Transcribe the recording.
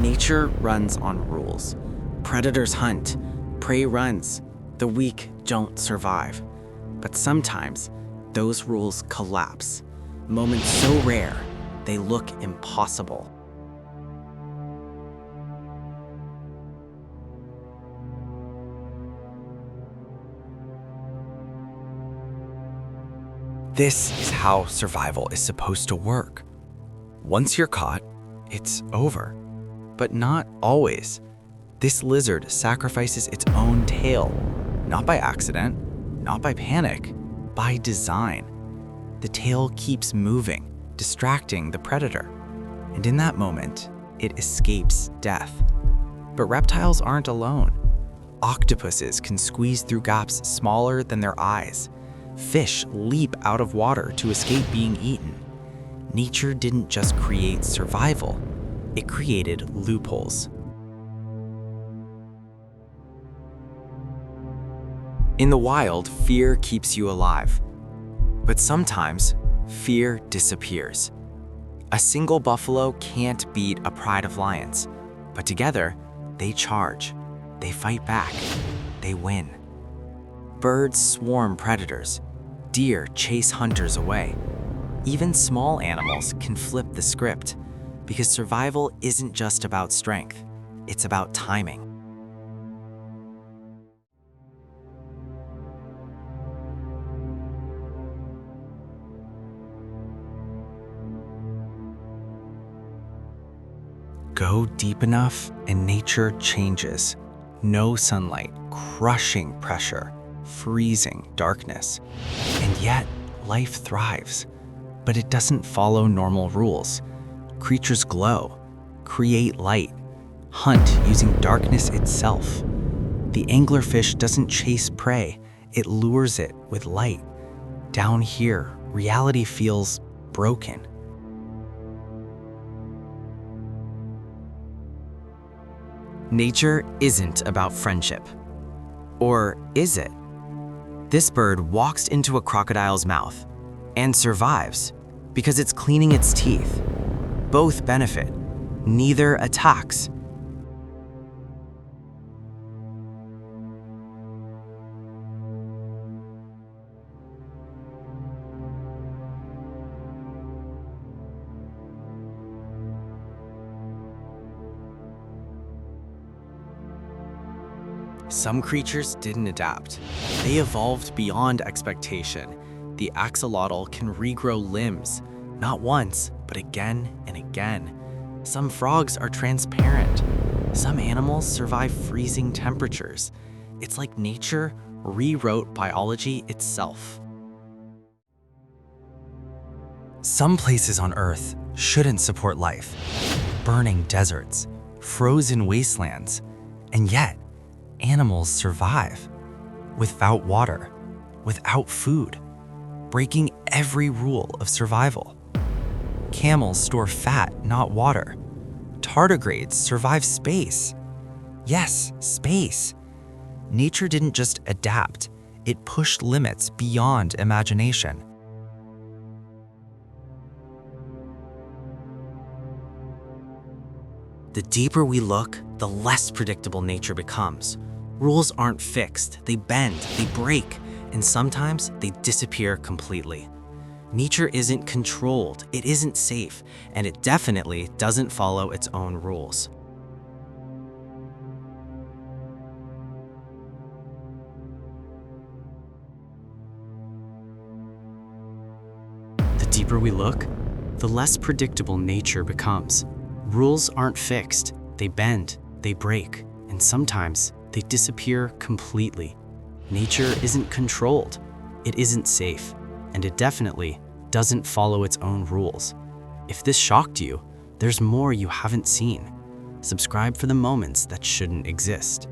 Nature runs on rules. Predators hunt, prey runs, the weak don't survive. But sometimes those rules collapse. Moments so rare, they look impossible. This is how survival is supposed to work. Once you're caught, it's over. But not always. This lizard sacrifices its own tail, not by accident, not by panic, by design. The tail keeps moving, distracting the predator. And in that moment, it escapes death. But reptiles aren't alone. Octopuses can squeeze through gaps smaller than their eyes. Fish leap out of water to escape being eaten. Nature didn't just create survival, it created loopholes. In the wild, fear keeps you alive. But sometimes, fear disappears. A single buffalo can't beat a pride of lions, but together, they charge, they fight back, they win. Birds swarm predators, deer chase hunters away. Even small animals can flip the script, because survival isn't just about strength, it's about timing. Go deep enough and nature changes. No sunlight, crushing pressure, freezing darkness. And yet, life thrives. But it doesn't follow normal rules. Creatures glow, create light, hunt using darkness itself. The anglerfish doesn't chase prey, it lures it with light. Down here, reality feels broken. Nature isn't about friendship. Or is it? This bird walks into a crocodile's mouth and survives because it's cleaning its teeth. Both benefit, neither attacks. Some creatures didn't adapt. They evolved beyond expectation. The axolotl can regrow limbs, not once, but again and again. Some frogs are transparent. Some animals survive freezing temperatures. It's like nature rewrote biology itself. Some places on Earth shouldn't support life. Burning deserts, frozen wastelands, and yet, animals survive without water, without food, breaking every rule of survival. Camels store fat, not water. Tardigrades survive space. Yes, space. Nature didn't just adapt, it pushed limits beyond imagination. The deeper we look, the less predictable nature becomes. Rules aren't fixed, they bend, they break, and sometimes they disappear completely. Nature isn't controlled, it isn't safe, and it definitely doesn't follow its own rules. The deeper we look, the less predictable nature becomes. Rules aren't fixed, they bend, they break, and sometimes they disappear completely. Nature isn't controlled, it isn't safe, and it definitely doesn't follow its own rules. If this shocked you, there's more you haven't seen. Subscribe for the moments that shouldn't exist.